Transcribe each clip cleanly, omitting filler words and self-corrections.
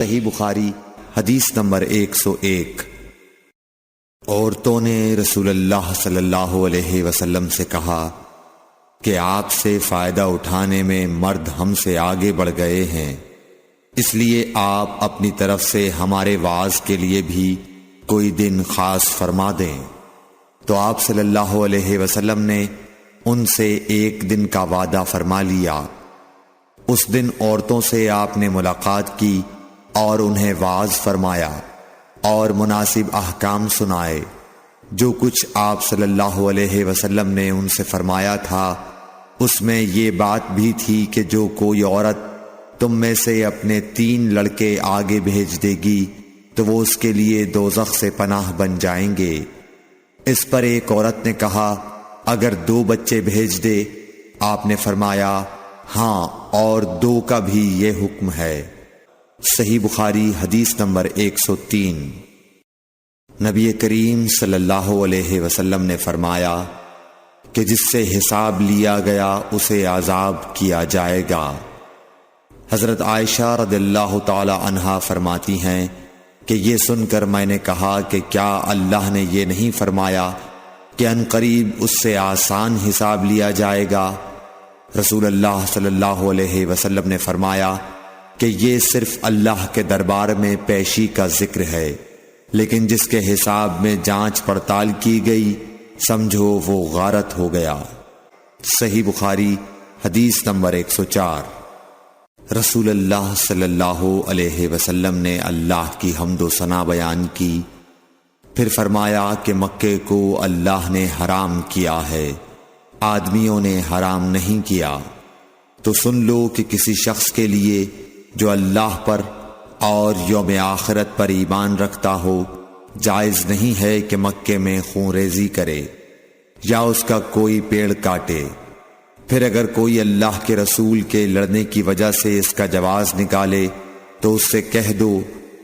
صحیح بخاری حدیث نمبر 101۔ عورتوں نے رسول اللہ صلی اللہ علیہ وسلم سے کہا کہ آپ سے فائدہ اٹھانے میں مرد ہم سے آگے بڑھ گئے ہیں، اس لیے آپ اپنی طرف سے ہمارے وعظ کے لیے بھی کوئی دن خاص فرما دیں۔ تو آپ صلی اللہ علیہ وسلم نے ان سے ایک دن کا وعدہ فرما لیا۔ اس دن عورتوں سے آپ نے ملاقات کی اور انہیں وعظ فرمایا اور مناسب احکام سنائے۔ جو کچھ آپ صلی اللہ علیہ وسلم نے ان سے فرمایا تھا اس میں یہ بات بھی تھی کہ جو کوئی عورت تم میں سے اپنے 3 لڑکے آگے بھیج دے گی تو وہ اس کے لیے دوزخ سے پناہ بن جائیں گے۔ اس پر ایک عورت نے کہا اگر 2 بچے بھیج دے؟ آپ نے فرمایا ہاں، اور 2 کا بھی یہ حکم ہے۔ صحیح بخاری حدیث نمبر 103۔ نبی کریم صلی اللہ علیہ وسلم نے فرمایا کہ جس سے حساب لیا گیا اسے عذاب کیا جائے گا۔ حضرت عائشہ رضی اللہ تعالی عنہا فرماتی ہیں کہ یہ سن کر میں نے کہا کہ کیا اللہ نے یہ نہیں فرمایا کہ ان قریب اس سے آسان حساب لیا جائے گا؟ رسول اللہ صلی اللہ علیہ وسلم نے فرمایا کہ یہ صرف اللہ کے دربار میں پیشی کا ذکر ہے، لیکن جس کے حساب میں جانچ پڑتال کی گئی سمجھو وہ غارت ہو گیا۔ صحیح بخاری حدیث نمبر 104۔ رسول اللہ صلی اللہ علیہ وسلم نے اللہ کی حمد و ثنا بیان کی، پھر فرمایا کہ مکے کو اللہ نے حرام کیا ہے، آدمیوں نے حرام نہیں کیا۔ تو سن لو کہ کسی شخص کے لیے جو اللہ پر اور یوم آخرت پر ایمان رکھتا ہو جائز نہیں ہے کہ مکے میں خون ریزی کرے یا اس کا کوئی پیڑ کاٹے۔ پھر اگر کوئی اللہ کے رسول کے لڑنے کی وجہ سے اس کا جواز نکالے تو اس سے کہہ دو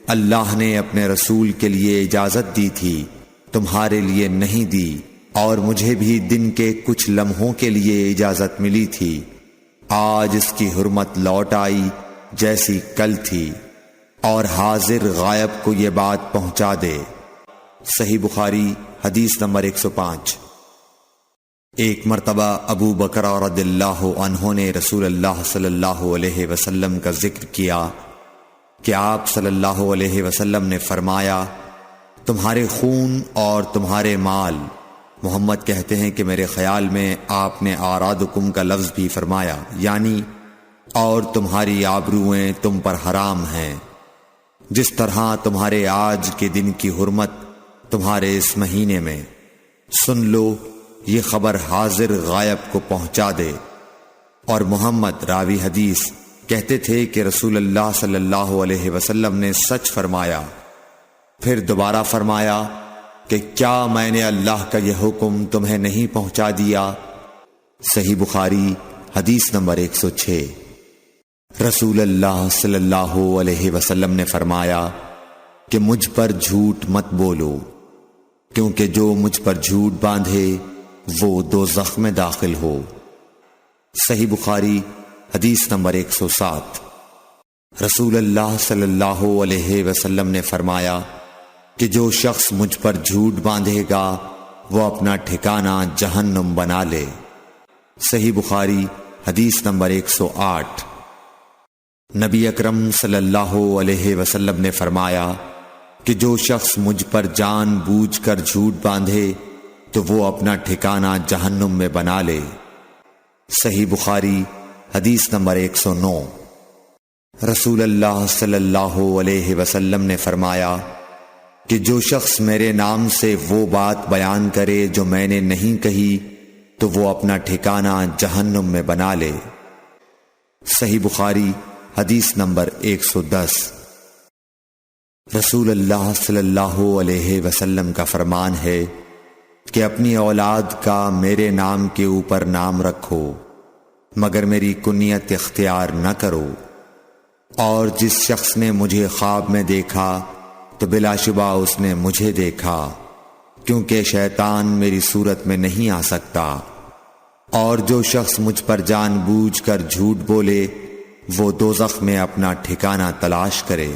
اللہ نے اپنے رسول کے لیے اجازت دی تھی، تمہارے لیے نہیں دی، اور مجھے بھی دن کے کچھ لمحوں کے لیے اجازت ملی تھی، آج اس کی حرمت لوٹ آئی جیسی کل تھی، اور حاضر غائب کو یہ بات پہنچا دے۔ صحیح بخاری حدیث نمبر 105۔ ایک مرتبہ ابو بکر رضی اللہ عنہ نے رسول اللہ صلی اللہ علیہ وسلم کا ذکر کیا کہ آپ صلی اللہ علیہ وسلم نے فرمایا تمہارے خون اور تمہارے مال، محمد کہتے ہیں کہ میرے خیال میں آپ نے آرادکم کا لفظ بھی فرمایا، یعنی اور تمہاری آبروئیں تم پر حرام ہیں، جس طرح تمہارے آج کے دن کی حرمت تمہارے اس مہینے میں۔ سن لو یہ خبر حاضر غائب کو پہنچا دے۔ اور محمد راوی حدیث کہتے تھے کہ رسول اللہ صلی اللہ علیہ وسلم نے سچ فرمایا۔ پھر دوبارہ فرمایا کہ کیا میں نے اللہ کا یہ حکم تمہیں نہیں پہنچا دیا؟ صحیح بخاری حدیث نمبر 106۔ رسول اللہ صلی اللہ علیہ وسلم نے فرمایا کہ مجھ پر جھوٹ مت بولو، کیونکہ جو مجھ پر جھوٹ باندھے وہ دوزخ میں داخل ہو۔ صحیح بخاری حدیث نمبر 107۔ رسول اللہ صلی اللہ علیہ وسلم نے فرمایا کہ جو شخص مجھ پر جھوٹ باندھے گا وہ اپنا ٹھکانہ جہنم بنا لے۔ صحیح بخاری حدیث نمبر 108۔ نبی اکرم صلی اللہ علیہ وسلم نے فرمایا کہ جو شخص مجھ پر جان بوجھ کر جھوٹ باندھے تو وہ اپنا ٹھکانہ جہنم میں بنا لے۔ صحیح بخاری حدیث نمبر 109۔ رسول اللہ صلی اللہ علیہ وسلم نے فرمایا کہ جو شخص میرے نام سے وہ بات بیان کرے جو میں نے نہیں کہی تو وہ اپنا ٹھکانہ جہنم میں بنا لے۔ صحیح بخاری حدیث نمبر 110۔ رسول اللہ صلی اللہ علیہ وسلم کا فرمان ہے کہ اپنی اولاد کا میرے نام کے اوپر نام رکھو مگر میری کنیت اختیار نہ کرو، اور جس شخص نے مجھے خواب میں دیکھا تو بلا شبہ اس نے مجھے دیکھا، کیونکہ شیطان میری صورت میں نہیں آ سکتا، اور جو شخص مجھ پر جان بوجھ کر جھوٹ بولے وہ دوزخ میں اپنا ٹھکانہ تلاش کرے۔